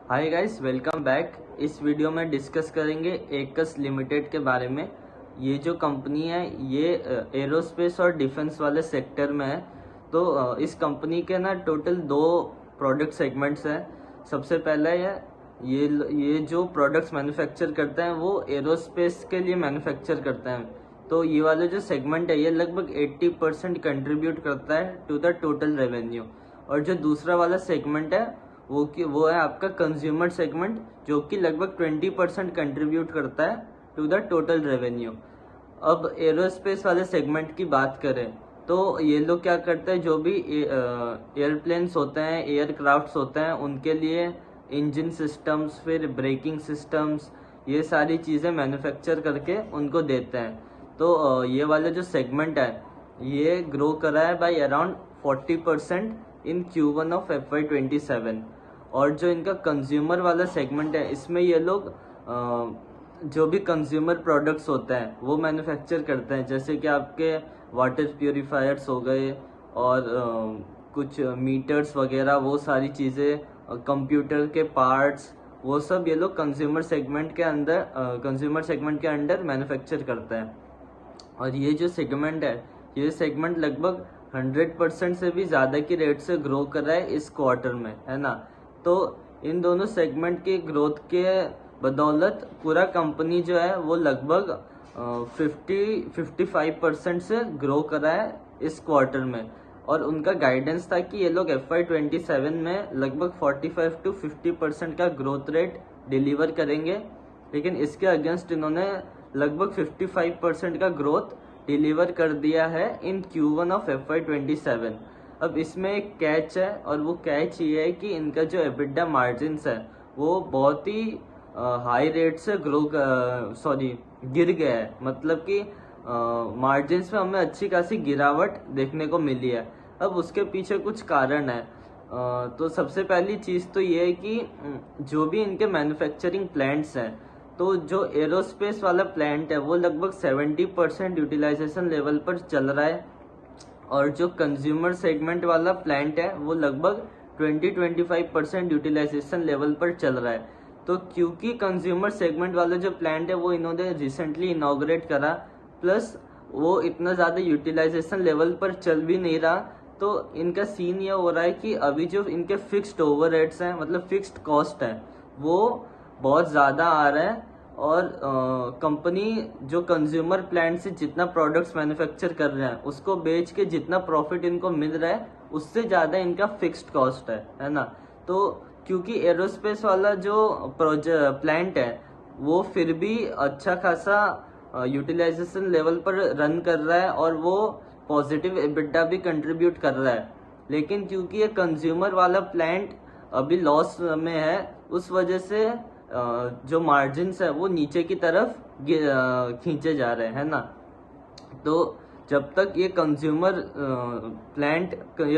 Hi guys, welcome back. इस video में discuss करेंगे एकस लिमिटेड के बारे में। ये जो कंपनी है ये एरोस्पेस और डिफेंस वाले सेक्टर में है। तो इस कंपनी के ना टोटल 2 प्रोडक्ट सेगमेंट्स हैं। सबसे पहला ये जो प्रोडक्ट्स मैन्युफैक्चर करते हैं वो एरोस्पेस के लिए मैन्युफैक्चर करते हैं। तो ये वाला जो सेगमेंट है ये लगभग 80% कंट्रीब्यूट करता है टू द टोटल रेवेन्यू। और जो दूसरा वाला सेगमेंट है वो है आपका कंज्यूमर सेगमेंट, जो कि लगभग 20% कंट्रीब्यूट करता है टू द टोटल रेवेन्यू। अब एरोस्पेस वाले सेगमेंट की बात करें तो ये लोग क्या करते हैं, जो भी एयरप्लेन्स होते हैं, एयरक्राफ्ट्स होते हैं, उनके लिए इंजन सिस्टम्स, फिर ब्रेकिंग सिस्टम्स, ये सारी चीज़ें मैन्युफैक्चर करके उनको देते हैं। तो ये वाला जो सेगमेंट है ये ग्रो करा है by around 40% in Q1 of FY27। और जो इनका कंज्यूमर वाला सेगमेंट है इसमें ये लोग जो भी कंज्यूमर प्रोडक्ट्स होते हैं वो मैन्युफैक्चर करते हैं, जैसे कि आपके वाटर प्योरीफायर्स हो गए और कुछ मीटर्स वगैरह, वो सारी चीज़ें, कंप्यूटर के पार्ट्स, वो सब ये लोग कंज्यूमर सेगमेंट के अंडर मैन्युफैक्चर करते हैं। और ये जो सेगमेंट है ये सेगमेंट लगभग 100% से भी ज़्यादा की रेट से ग्रो कर रहा है इस क्वार्टर में, है ना। तो इन दोनों सेगमेंट के ग्रोथ के बदौलत पूरा कंपनी जो है वो लगभग 55% से ग्रो कर रहा है इस क्वार्टर में। और उनका गाइडेंस था कि ये लोग FY27 में लगभग 45 to 50% का ग्रोथ रेट डिलीवर करेंगे, लेकिन इसके अगेंस्ट इन्होंने लगभग 55% का ग्रोथ डिलीवर कर दिया है इन Q1 ऑफ FY27। अब इसमें एक कैच है, और वो कैच ये है कि इनका जो एबिटा मार्जिन्स है वो बहुत ही हाई रेट से गिर गया है। मतलब कि मार्जिन्स में हमें अच्छी खासी गिरावट देखने को मिली है। अब उसके पीछे कुछ कारण है। तो सबसे पहली चीज़ तो ये है कि जो भी इनके मैन्युफैक्चरिंग प्लांट्स हैं, तो जो एरोस्पेस वाला प्लांट है वो लगभग 70% यूटिलाइजेशन लेवल पर चल रहा है, और जो कंज्यूमर सेगमेंट वाला प्लांट है वो लगभग 20-25% यूटिलाइजेशन लेवल पर चल रहा है। तो क्योंकि कंज्यूमर सेगमेंट वाला जो प्लांट है वो इन्होंने रिसेंटली इनॉग्रेट करा, प्लस वो इतना ज़्यादा यूटिलाइजेशन लेवल पर चल भी नहीं रहा, तो इनका सीन ये हो रहा है कि अभी जो इनके फिक्स्ड ओवरहेड्स हैं, मतलब फिक्स्ड कॉस्ट है, वो बहुत ज़्यादा आ रहा है। और कंपनी जो कंज्यूमर प्लांट से जितना प्रोडक्ट्स मैन्युफैक्चर कर रहे हैं उसको बेच के जितना प्रॉफिट इनको मिल रहा है उससे ज़्यादा इनका फिक्स्ड कॉस्ट है ना। तो क्योंकि एरोस्पेस वाला जो प्लांट है वो फिर भी अच्छा खासा यूटिलाइजेशन लेवल पर रन कर रहा है और वो पॉजिटिव एबिटा भी कंट्रीब्यूट कर रहा है, लेकिन क्योंकि ये कंज्यूमर वाला प्लांट अभी लॉस में है, उस वजह से जो मार्जिन्स है वो नीचे की तरफ खींचे जा रहे हैं, है ना। तो जब तक ये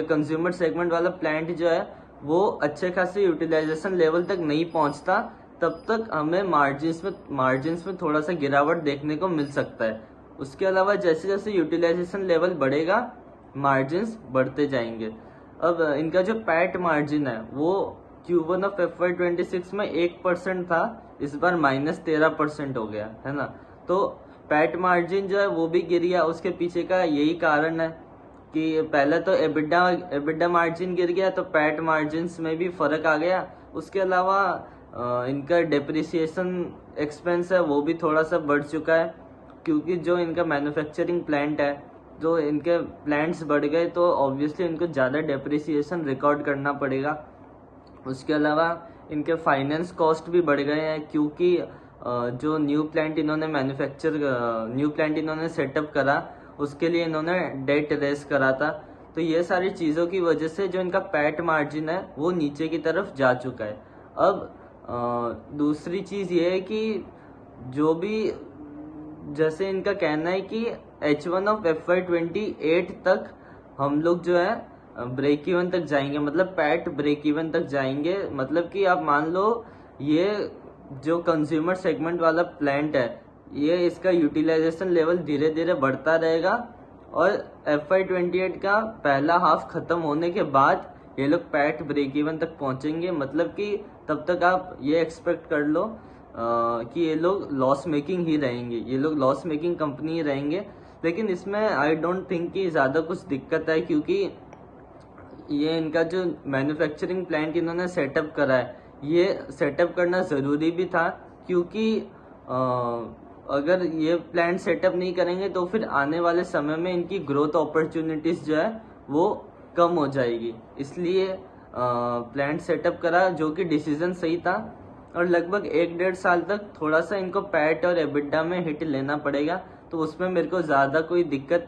कंज्यूमर सेगमेंट वाला प्लांट जो है वो अच्छे खासे यूटिलाइजेशन लेवल तक नहीं पहुंचता, तब तक हमें मार्जिन्स में थोड़ा सा गिरावट देखने को मिल सकता है। उसके अलावा जैसे जैसे यूटिलाइजेशन लेवल बढ़ेगा मार्जिन्स बढ़ते जाएंगे। अब इनका जो पैट मार्जिन है वो Q1 ऑफ FY26 में 1% था, इस बार -13% हो गया, है ना। तो पैट मार्जिन जो है वो भी गिर गया। उसके पीछे का यही कारण है कि पहले तो एबिटा मार्जिन गिर गया, तो पैट मार्जिन्स में भी फर्क आ गया। उसके अलावा इनका डेप्रिसिएशन एक्सपेंस है वो भी थोड़ा सा बढ़ चुका है, क्योंकि जो इनका मैन्युफैक्चरिंग प्लांट है, जो इनके प्लांट्स बढ़ गए तो ऑब्वियसली इनको ज़्यादा डेप्रिसिएशन रिकॉर्ड करना पड़ेगा। उसके अलावा इनके फाइनेंस कॉस्ट भी बढ़ गए हैं, क्योंकि जो न्यू प्लांट इन्होंने सेटअप करा उसके लिए इन्होंने डेट रेस करा था। तो ये सारी चीज़ों की वजह से जो इनका पैट मार्जिन है वो नीचे की तरफ जा चुका है। अब दूसरी चीज़ ये है कि जो भी, जैसे इनका कहना है कि H1 ऑफ FY28 तक हम लोग जो है ब्रेक इवन तक जाएंगे, मतलब पैट ब्रेक इवन तक जाएंगे। मतलब कि आप मान लो ये जो कंज्यूमर सेगमेंट वाला प्लांट है ये इसका यूटिलाइजेशन लेवल धीरे धीरे बढ़ता रहेगा, और FY28 का पहला हाफ खत्म होने के बाद ये लोग पैट ब्रेक इवन तक पहुंचेंगे, मतलब कि तब तक आप ये एक्सपेक्ट कर लो कि ये लोग लॉस मेकिंग ही रहेंगे, ये लोग लॉस मेकिंग कंपनी ही रहेंगे। लेकिन इसमें आई डोंट थिंक कि ज़्यादा कुछ दिक्कत है, क्योंकि ये इनका जो मैन्युफैक्चरिंग प्लांट इन्होंने सेटअप करा है, ये सेटअप करना ज़रूरी भी था, क्योंकि अगर ये प्लांट सेटअप नहीं करेंगे तो फिर आने वाले समय में इनकी ग्रोथ अपॉर्चुनिटीज़ जो है वो कम हो जाएगी। इसलिए प्लांट सेटअप करा, जो कि डिसीजन सही था। और लगभग 1-1.5 साल तक थोड़ा सा इनको पैट और एबिडा में हिट लेना पड़ेगा, तो उसमें मेरे को ज़्यादा कोई दिक्कत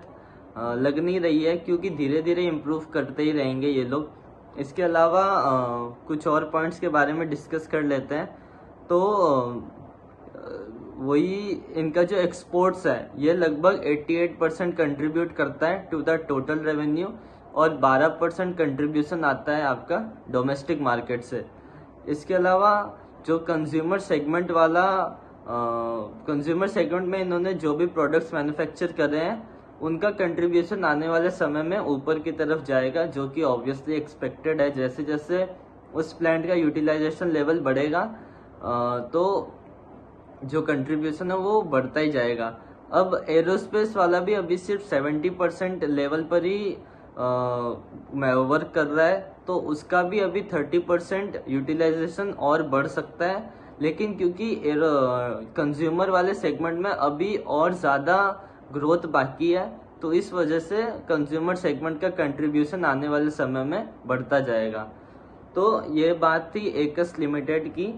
लग नहीं रही है, क्योंकि धीरे धीरे इम्प्रूव करते ही रहेंगे ये लोग। इसके अलावा कुछ और पॉइंट्स के बारे में डिस्कस कर लेते हैं। तो वही इनका जो एक्सपोर्ट्स है ये लगभग 88% कंट्रीब्यूट करता है टू द टोटल रेवेन्यू, और 12% कंट्रीब्यूशन आता है आपका डोमेस्टिक मार्केट से। इसके अलावा जो कंज्यूमर सेगमेंट वाला कंज्यूमर सेगमेंट में इन्होंने जो भी प्रोडक्ट्स मैन्युफैक्चर कर रहे हैं उनका कंट्रीब्यूशन आने वाले समय में ऊपर की तरफ जाएगा, जो कि ऑब्वियसली एक्सपेक्टेड है। जैसे जैसे उस प्लांट का यूटिलाइजेशन लेवल बढ़ेगा तो जो कंट्रीब्यूशन है वो बढ़ता ही जाएगा। अब एरोस्पेस वाला भी अभी सिर्फ 70% लेवल पर ही वर्क कर रहा है, तो उसका भी अभी 30% यूटिलाइजेशन और बढ़ सकता है। लेकिन क्योंकि कंज्यूमर वाले सेगमेंट में अभी और ज़्यादा ग्रोथ बाकी है, तो इस वजह से कंज्यूमर सेगमेंट का कंट्रीब्यूशन आने वाले समय में बढ़ता जाएगा। तो ये बात थी एकस लिमिटेड की।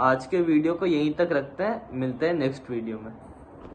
आज के वीडियो को यहीं तक रखते हैं, मिलते हैं नेक्स्ट वीडियो में।